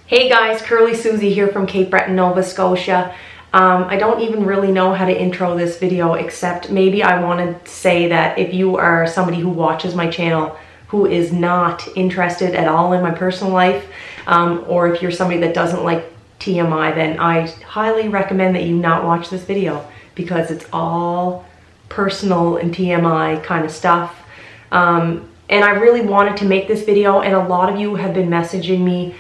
Hey guys, Curly Susie here from Cape Breton, Nova Scotia. I don't even really know how to intro this video, except maybe I want to say that if you are somebody who watches my channel who is not interested at all in my personal life, or if you're somebody that doesn't like TMI, then I highly recommend that you not watch this video because it's all personal and TMI kind of stuff. And I really wanted to make this video, and a lot of you have been messaging me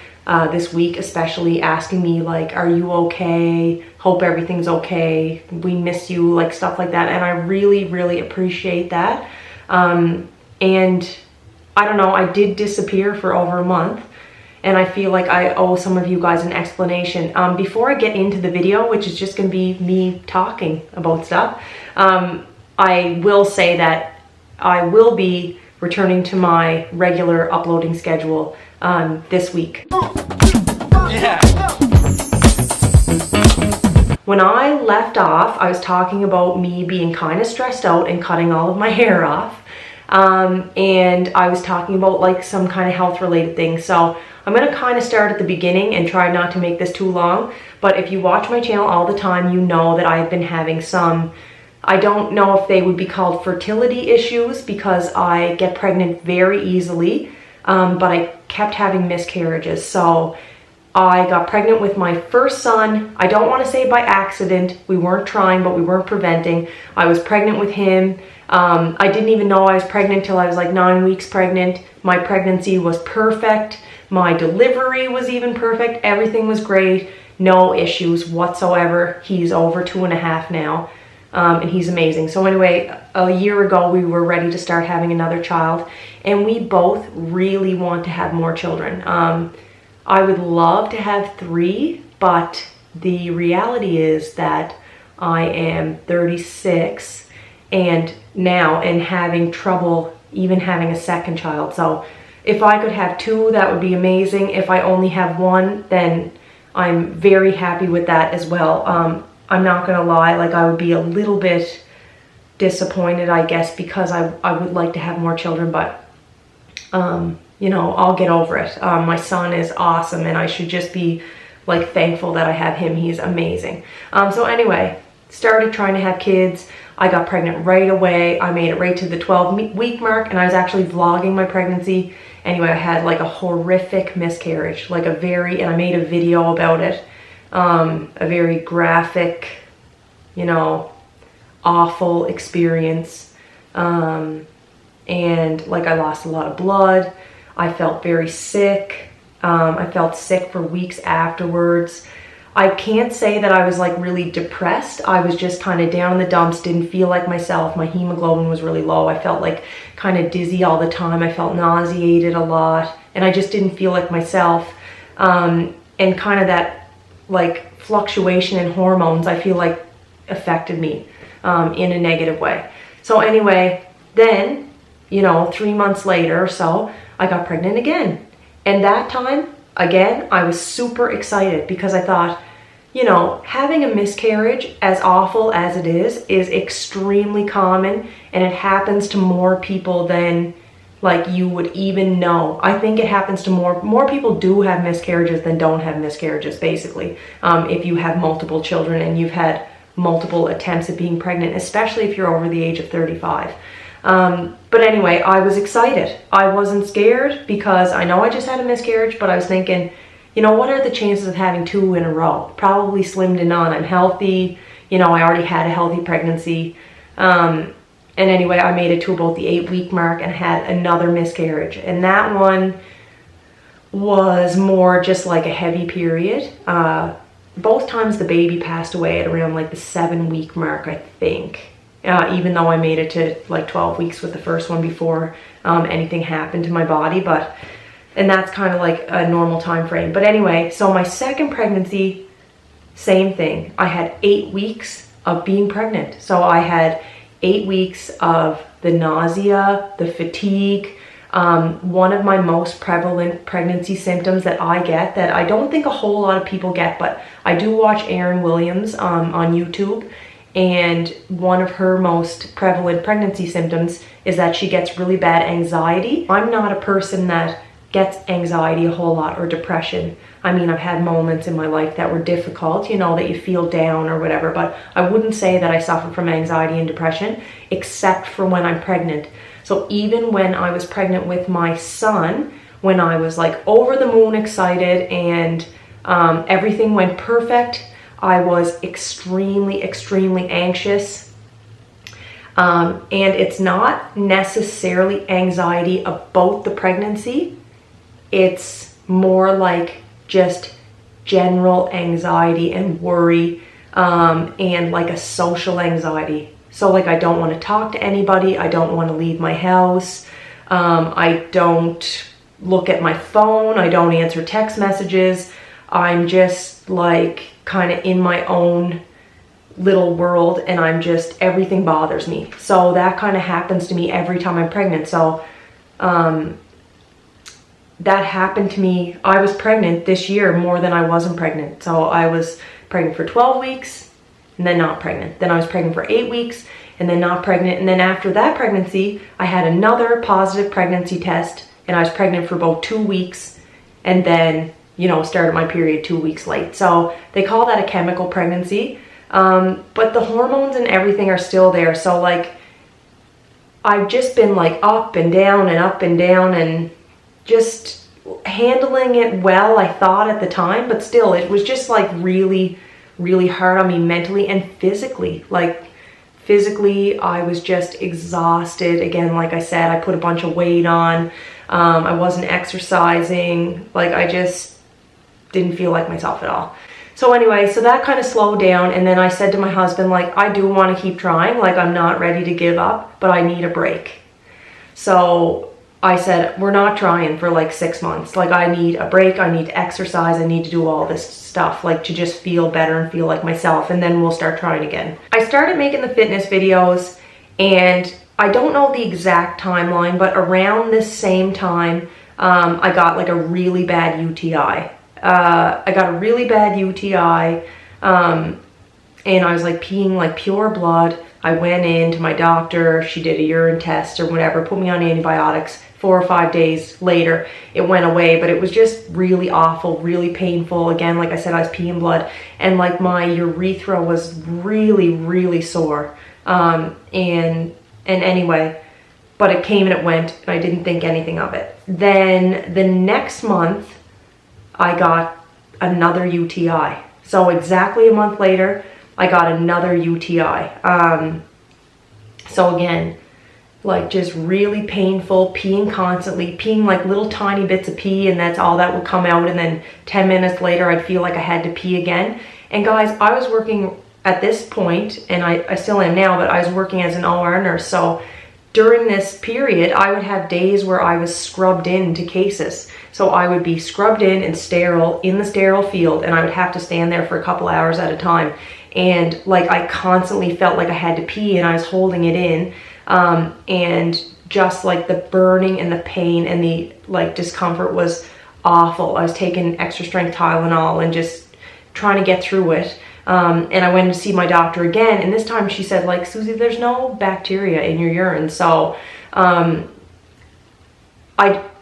this week, especially asking me like, are you okay? Hope everything's okay. We miss you, like stuff like that. And I really appreciate that. And I don't know, I did disappear for over a month, and I feel like I owe some of you guys an explanation. Before I get into the video, which is just gonna be me talking about stuff, I will say that I will be returning to my regular uploading schedule this week. Yeah. When I left off, I was talking about me being kind of stressed out and cutting all of my hair off. And I was talking about like some kind of health related things. So I'm going to kind of start at the beginning and try not to make this too long. But if you watch my channel all the time, you know that I've been having some, I don't know if they would be called fertility issues, because I get pregnant very easily, but I kept having miscarriages. So I got pregnant with my first son. I don't want to say by accident. We weren't trying, but we weren't preventing. I was pregnant with him. I didn't even know I was pregnant till I was like 9 weeks pregnant. My pregnancy was perfect. My delivery was even perfect. Everything was great. No issues whatsoever. He's over 2.5 now. And he's amazing. So anyway, a year ago, we were ready to start having another child, and we both really want to have more children. I would love to have 3, but the reality is that I am 36 and having trouble even having a second child. So if I could have 2, that would be amazing. If I only have 1, then I'm very happy with that as well. I'm not gonna lie, like I would be a little bit disappointed, I guess, because I would like to have more children, but you know, I'll get over it. My son is awesome, and I should just be like thankful that I have him. He's amazing. So anyway, started trying to have kids. I got pregnant right away. I made it right to the 12-week mark, and I was actually vlogging my pregnancy. Anyway, I had like a horrific miscarriage, like and I made a video about it. A very graphic, you know, awful experience. And like I lost a lot of blood. I felt very sick. I felt sick for weeks afterwards. I can't say that I was like really depressed. I was just kind of down in the dumps, didn't feel like myself. My hemoglobin was really low. I felt like kind of dizzy all the time. I felt nauseated a lot, and I just didn't feel like myself. And kind of that like fluctuation in hormones, I feel like affected me in a negative way. So anyway, then, you know, 3 months later or so, I got pregnant again. And that time, again, I was super excited because I thought, you know, having a miscarriage, as awful as it is extremely common, and it happens to more people than like you would even know. I think it happens to more people do have miscarriages than don't have miscarriages, basically. If you have multiple children and you've had multiple attempts at being pregnant, especially if you're over the age of 35. But anyway, I was excited. I wasn't scared because I know I just had a miscarriage, but I was thinking, you know, what are the chances of having 2 in a row? Probably slim to none. I'm healthy. You know, I already had a healthy pregnancy. And anyway, I made it to about the 8-week mark and had another miscarriage. And that one was more just like a heavy period. Both times the baby passed away at around like the 7-week mark, I think. Even though I made it to like 12 weeks with the first one before anything happened to my body. And that's kind of like a normal time frame. But anyway, so my second pregnancy, same thing. I had 8 weeks of being pregnant. So I had 8 weeks of the nausea, the fatigue. One of my most prevalent pregnancy symptoms that I get, that I don't think a whole lot of people get, but I do watch Erin Williams on YouTube, and one of her most prevalent pregnancy symptoms is that she gets really bad anxiety. I'm not a person that gets anxiety a whole lot or depression. I mean, I've had moments in my life that were difficult, you know, that you feel down or whatever, but I wouldn't say that I suffer from anxiety and depression, except for when I'm pregnant. So even when I was pregnant with my son, when I was like over the moon excited and everything went perfect, I was extremely, extremely anxious. And it's not necessarily anxiety about the pregnancy. It's more like just general anxiety and worry, and like a social anxiety. So like I don't want to talk to anybody. I don't want to leave my house. I don't look at my phone. I don't answer text messages. I'm just like kind of in my own little world, and I'm just, everything bothers me. So that kind of happens to me every time I'm pregnant. So that happened to me. I was pregnant this year more than I wasn't pregnant. So I was pregnant for 12 weeks and then not pregnant. Then I was pregnant for 8 weeks and then not pregnant. And then after that pregnancy, I had another positive pregnancy test, and I was pregnant for about 2 weeks, and then, you know, started my period 2 weeks late. So they call that a chemical pregnancy. But the hormones and everything are still there. So like, I've just been like up and down and just handling it well, I thought at the time, but still it was just like really, really hard on me mentally and physically. Like physically, I was just exhausted. Again, like I said, I put a bunch of weight on. I wasn't exercising. Like I just didn't feel like myself at all. So anyway, so that kind of slowed down, and then I said to my husband, like, I do want to keep trying, like I'm not ready to give up, but I need a break. So I said, we're not trying for like 6 months. Like I need a break, I need to exercise, I need to do all this stuff, like to just feel better and feel like myself, and then we'll start trying again. I started making the fitness videos, and I don't know the exact timeline, but around this same time, I got like a really bad UTI. I got a really bad UTI, and I was like peeing like pure blood. I went in to my doctor, she did a urine test or whatever, put me on antibiotics. 4 or 5 days later, it went away, but it was just really awful, really painful. Again, like I said, I was peeing blood, and like my urethra was really, really sore. And anyway, but it came and it went, and I didn't think anything of it. Then the next month, I got another UTI. So exactly a month later, I got another UTI. So again, like just really painful, peeing constantly, peeing like little tiny bits of pee, and that's all that would come out. And then 10 minutes later, I'd feel like I had to pee again. And guys, I was working at this point, and I still am now, but I was working as an OR nurse. So during this period, I would have days where I was scrubbed into cases. So I would be scrubbed in and sterile in the sterile field, and I would have to stand there for a couple hours at a time. And like I constantly felt like I had to pee, and I was holding it in. And just like the burning and the pain and the like discomfort was awful. I was taking extra strength Tylenol and just trying to get through it. And I went to see my doctor again, and this time she said, like, Susie, there's no bacteria in your urine. So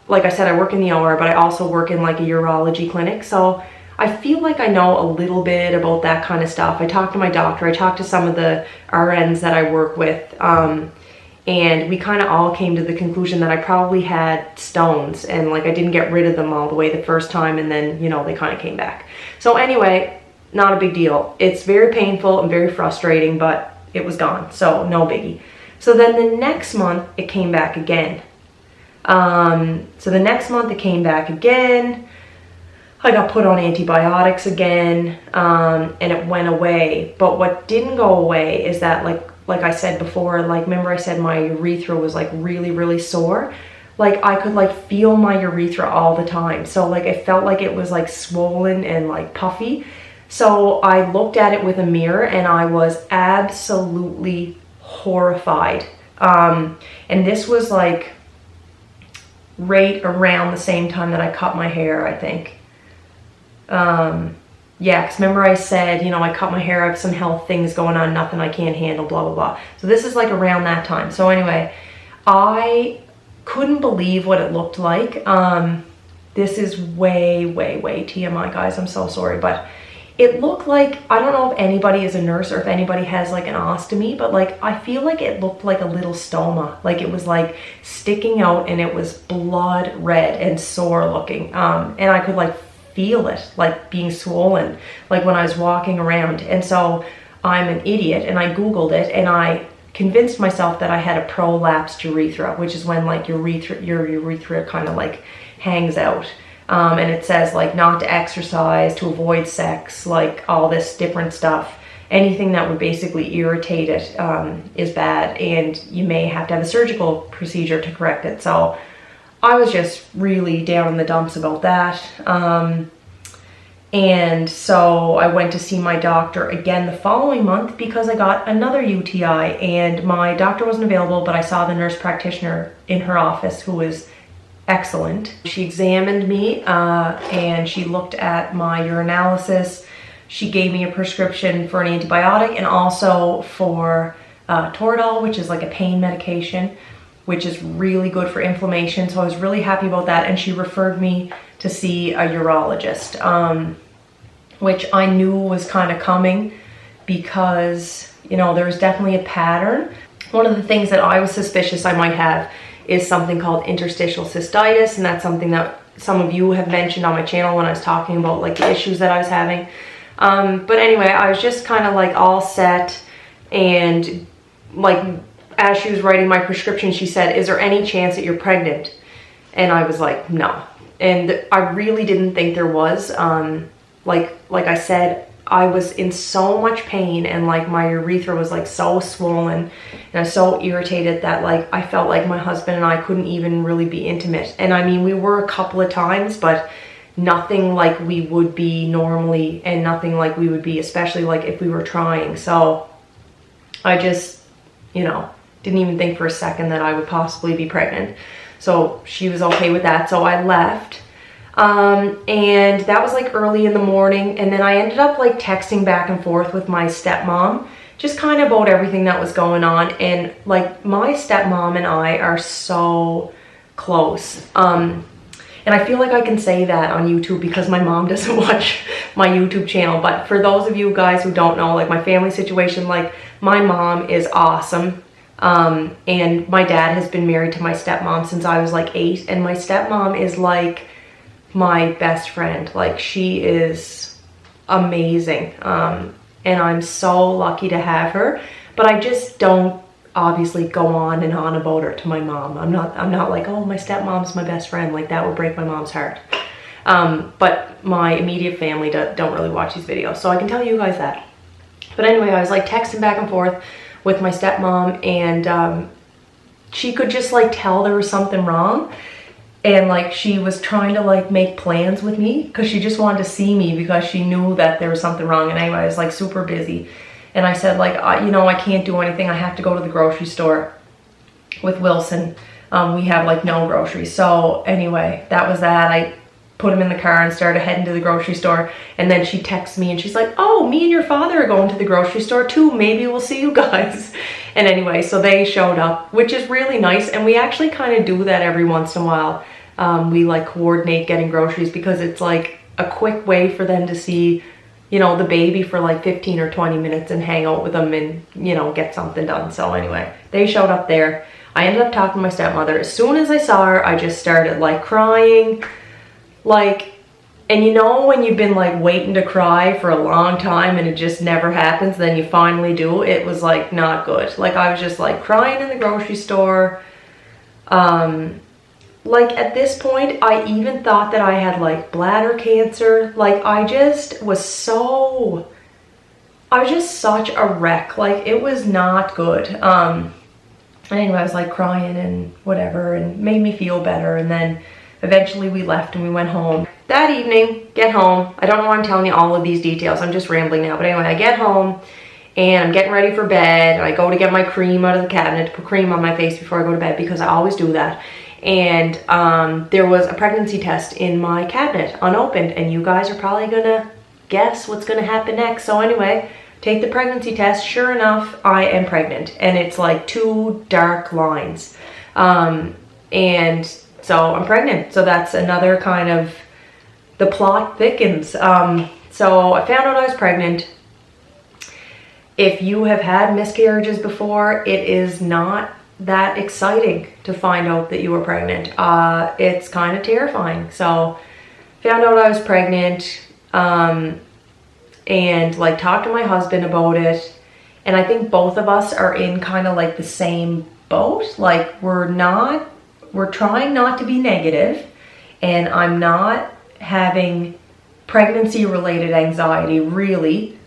like I said, I work in the OR, but I also work in like a urology clinic. So I feel like I know a little bit about that kind of stuff. I talked to my doctor, I talked to some of the RNs that I work with, and we kind of all came to the conclusion that I probably had stones, and like I didn't get rid of them all the way the first time, and then, you know, they kind of came back. So anyway, not a big deal. It's very painful and very frustrating, but it was gone, so no biggie. So then the next month it came back again. So the next month it came back again. I got put on antibiotics again, and it went away. But what didn't go away is that, like I said before, like remember I said my urethra was like really, really sore. Like I could like feel my urethra all the time. So like it felt like it was like swollen and like puffy. So I looked at it with a mirror, and I was absolutely horrified. And this was like right around the same time that I cut my hair, I think. Yeah, because remember I said, you know, I cut my hair, I have some health things going on, nothing I can't handle, blah, blah, blah. So this is like around that time. So anyway, I couldn't believe what it looked like. this is way, way, way TMI, guys. I'm so sorry, but it looked like, I don't know if anybody is a nurse or if anybody has like an ostomy, but like I feel like it looked like a little stoma. Like it was like sticking out and it was blood red and sore looking. And I could like feel it like being swollen, like when I was walking around. And so I'm an idiot and I Googled it and I convinced myself that I had a prolapsed urethra, which is when like your urethra kind of like hangs out. And it says like not to exercise, to avoid sex, like all this different stuff. Anything that would basically irritate it is bad, and you may have to have a surgical procedure to correct it. So I was just really down in the dumps about that. And so I went to see my doctor again the following month because I got another UTI, and my doctor wasn't available, but I saw the nurse practitioner in her office who was excellent. She examined me and she looked at my urinalysis. She gave me a prescription for an antibiotic and also for Toradol, which is like a pain medication, which is really good for inflammation. So I was really happy about that. And she referred me to see a urologist, which I knew was kind of coming because, you know, there was definitely a pattern. One of the things that I was suspicious I might have is something called interstitial cystitis, and that's something that some of you have mentioned on my channel when I was talking about like the issues that I was having. But anyway, I was just kind of like all set, and like as she was writing my prescription, she said, "Is there any chance that you're pregnant?" And I was like, "No." And I really didn't think there was. Like I said, I was in so much pain, and like my urethra was like so swollen and I was so irritated that like I felt like my husband and I couldn't even really be intimate. And I mean, we were a couple of times, but nothing like we would be normally, and nothing like we would be especially like if we were trying. So I just, you know, didn't even think for a second that I would possibly be pregnant. So she was okay with that, so I left. And that was like early in the morning, and then I ended up like texting back and forth with my stepmom, just kind of about everything that was going on. And like my stepmom and I are so close. And I feel like I can say that on YouTube because my mom doesn't watch my YouTube channel. But for those of you guys who don't know, like my family situation, like my mom is awesome. And my dad has been married to my stepmom since I was like 8, and my stepmom is like my best friend. Like she is amazing, and I'm so lucky to have her. But I just don't obviously go on and on about her to my mom. I'm not like, oh, my stepmom's my best friend. Like that would break my mom's heart. But my immediate family don't really watch these videos, so I can tell you guys that. But anyway, I was like texting back and forth with my stepmom, and she could just like tell there was something wrong. And like she was trying to like make plans with me because she just wanted to see me because she knew that there was something wrong. And anyway, I was like super busy. And I said like, you know, I can't do anything. I have to go to the grocery store with Wilson. We have like no groceries. So anyway, that was that. I put him in the car and started heading to the grocery store. And then she texts me and she's like, "Oh, me and your father are going to the grocery store too. Maybe we'll see you guys." And anyway, so they showed up, which is really nice. And we actually kind of do that every once in a while. We like coordinate getting groceries because it's like a quick way for them to see, you know, the baby for like 15 or 20 minutes and hang out with them and, you know, get something done. So anyway, they showed up there. I ended up talking to my stepmother. As soon as I saw her, I just started like crying. Like, and you know when you've been like waiting to cry for a long time and it just never happens, then you finally do. It was like not good. Like I was just like crying in the grocery store. Like at this point, I even thought that I had like bladder cancer. Like I was just such a wreck. Like it was not good. And anyway, I was like crying and whatever, and made me feel better. And then eventually we left and we went home. That evening, get home. I don't know why I'm telling you all of these details. I'm just rambling now. But anyway, I get home and I'm getting ready for bed. I go to get my cream out of the cabinet to put cream on my face before I go to bed because I always do that. And there was a pregnancy test in my cabinet unopened, and you guys are probably gonna guess what's gonna happen next. So anyway, take the pregnancy test. Sure enough, I am pregnant, and it's like 2 dark lines. And So I'm pregnant. So that's another kind of, the plot thickens. So I found out I was pregnant. If you have had miscarriages before, it is not that exciting to find out that you were pregnant. It's kind of terrifying. So found out I was pregnant, and like talked to my husband about it. And I think both of us are in kind of like the same boat. Like we're trying not to be negative, and I'm not having pregnancy related anxiety really.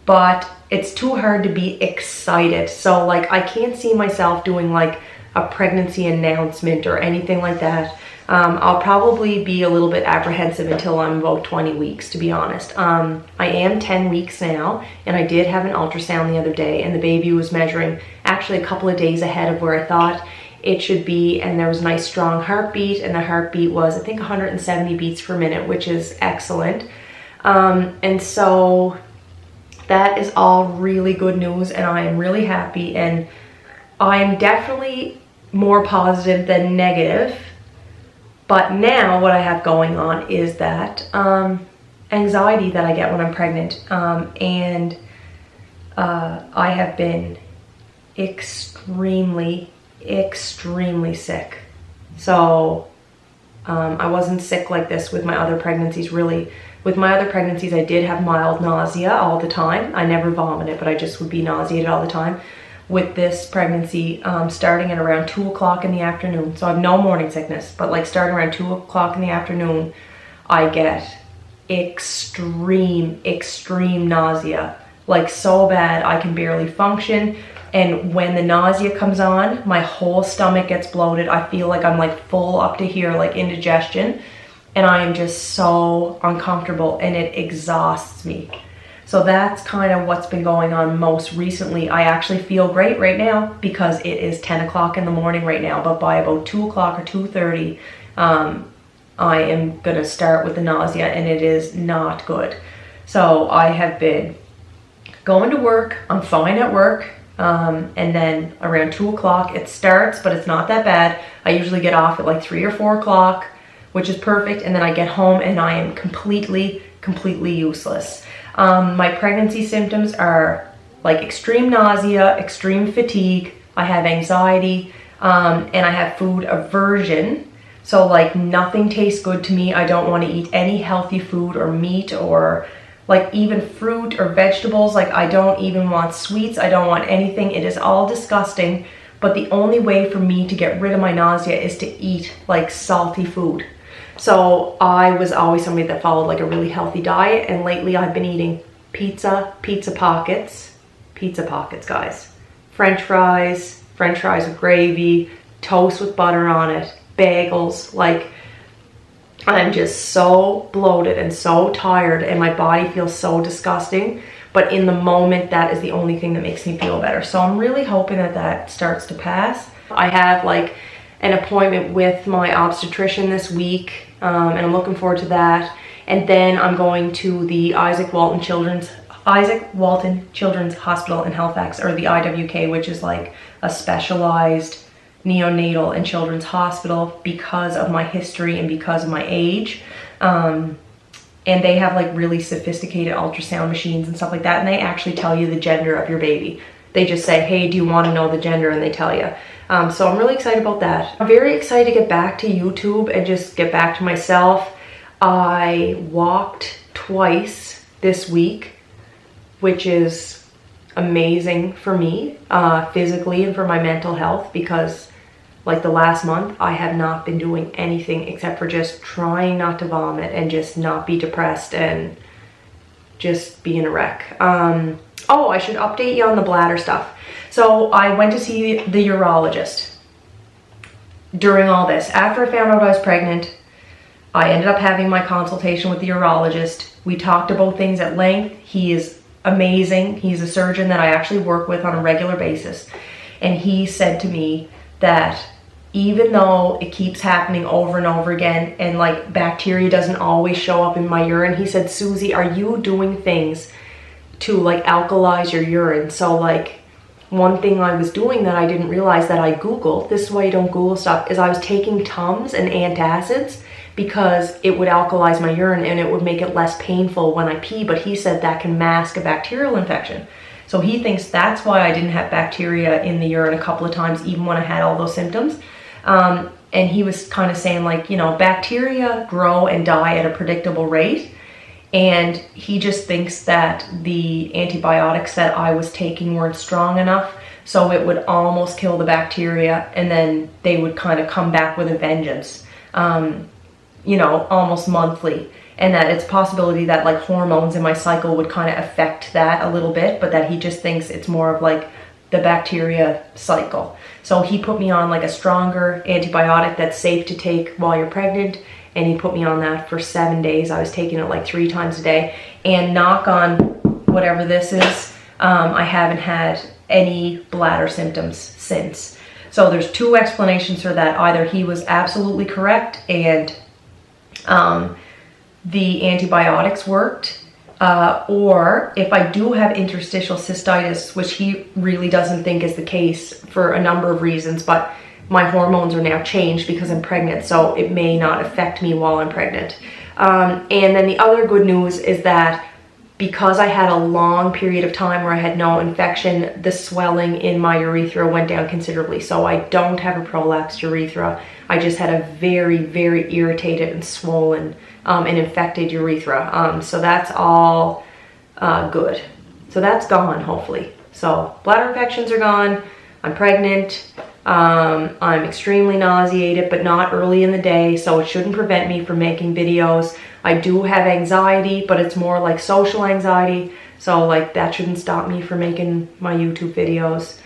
But it's too hard to be excited. So like I can't see myself doing like a pregnancy announcement or anything like that. I'll probably be a little bit apprehensive until I'm about 20 weeks, to be honest. I am 10 weeks now, and I did have an ultrasound the other day, and the baby was measuring actually a couple of days ahead of where I thought it should be, and there was a nice strong heartbeat, and the heartbeat was I think 170 beats per minute, which is excellent. And so that is all really good news, and I am really happy, and I'm definitely more positive than negative. But now what I have going on is that anxiety that I get when I'm pregnant, and I have been extremely sick. So I wasn't sick like this with my other pregnancies really. With my other pregnancies, I did have mild nausea all the time. I never vomited, but I just would be nauseated all the time. With this pregnancy, starting at around 2 o'clock in the afternoon, so I have no morning sickness, but like starting around 2 o'clock in the afternoon, I get extreme nausea, like so bad I can barely function. And when the nausea comes on, my whole stomach gets bloated. I feel like I'm like full up to here, like indigestion, and I am just so uncomfortable, and it exhausts me. So that's kind of what's been going on most recently. I actually feel great right now because it is 10 o'clock in the morning right now, but by about 2 o'clock or 2:30, I am gonna start with the nausea, and it is not good. So I have been going to work, I'm fine at work, and then around 2 o'clock it starts, but it's not that bad. I usually get off at like 3 or 4 o'clock, which is perfect, and then I get home and I am completely useless. My pregnancy symptoms are like extreme nausea, extreme fatigue, I have anxiety, and I have food aversion. So like nothing tastes good to me. I don't want to eat any healthy food or meat or like even fruit or vegetables. Like I don't even want sweets. I don't want anything. It is all disgusting. But the only way for me to get rid of my nausea is to eat like salty food. So I was always somebody that followed like a really healthy diet, and lately I've been eating pizza pockets, guys. French fries with gravy, toast with butter on it, bagels. Like I'm just so bloated and so tired, and my body feels so disgusting. But in the moment, that is the only thing that makes me feel better. So I'm really hoping that that starts to pass. I have like an appointment with my obstetrician this week, and I'm looking forward to that. And then I'm going to the Isaac Walton Children's Hospital in Halifax, or the IWK, which is like a specialized neonatal and children's hospital because of my history and because of my age. And they have like really sophisticated ultrasound machines and stuff like that, and they actually tell you the gender of your baby. They just say, hey, do you want to know the gender? And they tell you. So I'm really excited about that. I'm very excited to get back to YouTube and just get back to myself. I walked twice this week, which is amazing for me, physically and for my mental health, because like the last month, I have not been doing anything except for just trying not to vomit and just not be depressed and just being a wreck. Oh, I should update you on the bladder stuff. So I went to see the urologist during all this. After I found out I was pregnant, I ended up having my consultation with the urologist. We talked about things at length. He is amazing. He's a surgeon that I actually work with on a regular basis. And he said to me that even though it keeps happening over and over again, and like bacteria doesn't always show up in my urine, he said, Susie, are you doing things to like alkalize your urine? So like one thing I was doing that I didn't realize that I Googled, this is why you don't Google stuff, is I was taking Tums and antacids because it would alkalize my urine and it would make it less painful when I pee, but he said that can mask a bacterial infection. So he thinks that's why I didn't have bacteria in the urine a couple of times, even when I had all those symptoms. And he was kind of saying, like, you know, bacteria grow and die at a predictable rate. And he just thinks that the antibiotics that I was taking weren't strong enough, so it would almost kill the bacteria, and then they would kind of come back with a vengeance, you know, almost monthly. And that it's a possibility that like hormones in my cycle would kind of affect that a little bit, but that he just thinks it's more of like the bacteria cycle. So he put me on like a stronger antibiotic that's safe to take while you're pregnant, and he put me on that for 7 days. I was taking it like 3 times a day, and knock on whatever this is, I haven't had any bladder symptoms since. So there's 2 explanations for that. Either he was absolutely correct and the antibiotics worked, or if I do have interstitial cystitis, which he really doesn't think is the case for a number of reasons, but my hormones are now changed because I'm pregnant, so it may not affect me while I'm pregnant. And then the other good news is that because I had a long period of time where I had no infection, the swelling in my urethra went down considerably. So I don't have a prolapsed urethra. I just had a very, very irritated and swollen and infected urethra. So that's all good. So that's gone, hopefully. So bladder infections are gone. I'm pregnant. I'm extremely nauseated, but not early in the day, so it shouldn't prevent me from making videos. I do have anxiety, but it's more like social anxiety, so like that shouldn't stop me from making my YouTube videos.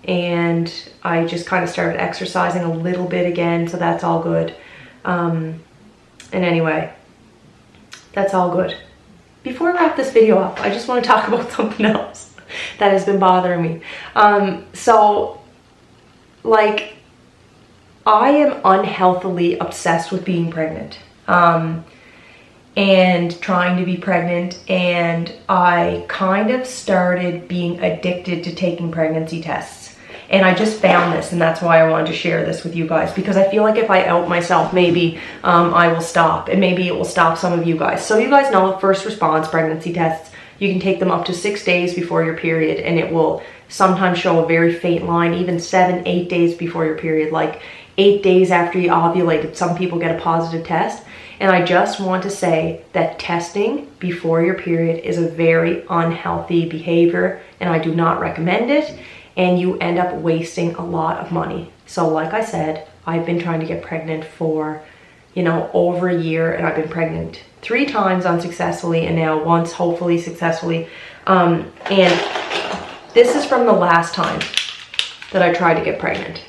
And I just kind of started exercising a little bit again, so that's all good. And anyway, that's all good. Before I wrap this video up, I just want to talk about something else that has been bothering me. So like, I am unhealthily obsessed with being pregnant, and trying to be pregnant, and I kind of started being addicted to taking pregnancy tests. And I just found this, and that's why I wanted to share this with you guys, because I feel like if I out myself, maybe I will stop, and maybe it will stop some of you guys. So you guys know first response pregnancy tests, you can take them up to 6 days before your period, and it will sometimes show a very faint line, even 7-8 days before your period, like 8 days after you ovulated, some people get a positive test. And I just want to say that testing before your period is a very unhealthy behavior, and I do not recommend it, and you end up wasting a lot of money. So like I said, I've been trying to get pregnant for, you know, over a year, and I've been pregnant 3 times unsuccessfully, and now once hopefully successfully. And this is from the last time that I tried to get pregnant.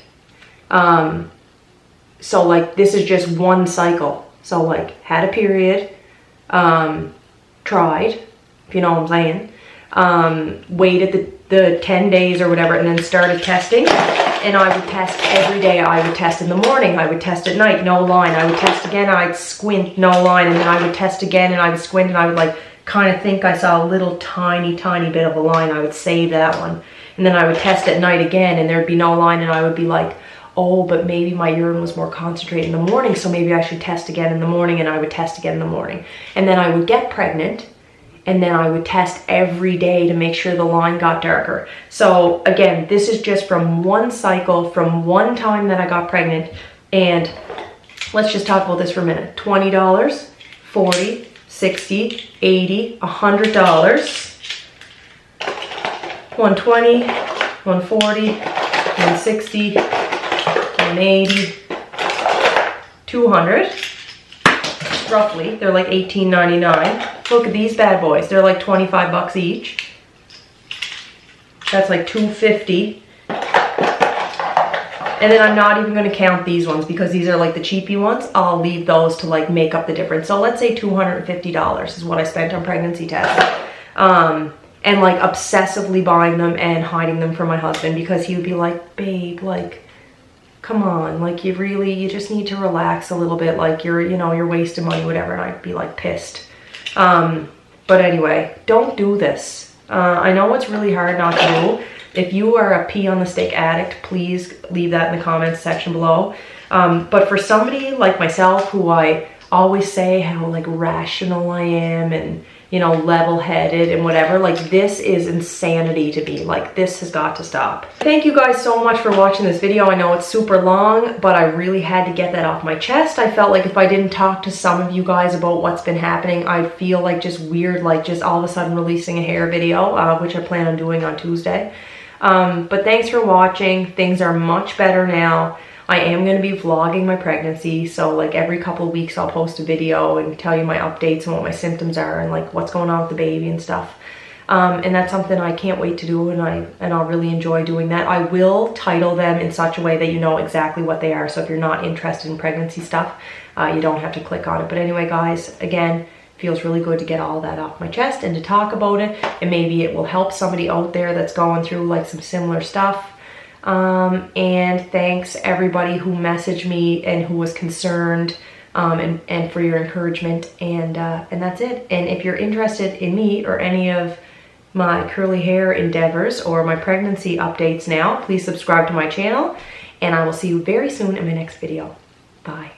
So like this is just one cycle. So like had a period, tried, if you know what I'm saying, waited the 10 days or whatever, and then started testing. And I would test every day. I would test in the morning, I would test at night, no line. I would test again, I'd squint, no line. And then I would test again, and I would squint, and I would like kind of think I saw a little tiny bit of a line. I would save that one. And then I would test at night again, and there'd be no line, and I would be like, oh, but maybe my urine was more concentrated in the morning, so maybe I should test again in the morning, and I would test again in the morning. And then I would get pregnant, and then I would test every day to make sure the line got darker. So again, this is just from one cycle, from one time that I got pregnant. And let's just talk about this for a minute. $20, $40, $60, $80, $100, $120, $140, $160, $180, $200. Roughly, they're like $18.99. Look at these bad boys. They're like 25 bucks each. That's like $250. And then I'm not even going to count these ones because these are like the cheapy ones. I'll leave those to like make up the difference. So let's say $250 is what I spent on pregnancy tests. And like obsessively buying them and hiding them from my husband because he would be like, babe, like, come on, like you just need to relax a little bit, like you're wasting money, whatever. And I'd be like pissed. But anyway, don't do this. I know it's really hard not to do, If you are a pee on the stick addict, please leave that in the comments section below. But for somebody like myself, who I always say how like rational I am and, you know, level-headed and whatever, like this is insanity to me. Like this has got to stop. Thank you guys so much for watching this video. I know it's super long, but I really had to get that off my chest. I felt like if I didn't talk to some of you guys about what's been happening, I'd feel like just weird, like just all of a sudden releasing a hair video, which I plan on doing on Tuesday. But thanks for watching. Things are much better now. I am going to be vlogging my pregnancy, so like every couple of weeks I'll post a video and tell you my updates and what my symptoms are and like what's going on with the baby and stuff. And that's something I can't wait to do, and I'll really enjoy doing that. I will title them in such a way that you know exactly what they are, so if you're not interested in pregnancy stuff, you don't have to click on it. But anyway guys, again, feels really good to get all that off my chest and to talk about it, and maybe it will help somebody out there that's going through like some similar stuff. And thanks everybody who messaged me and who was concerned, and for your encouragement, and that's it. And if you're interested in me or any of my curly hair endeavors or my pregnancy updates now, please subscribe to my channel, and I will see you very soon in my next video. Bye.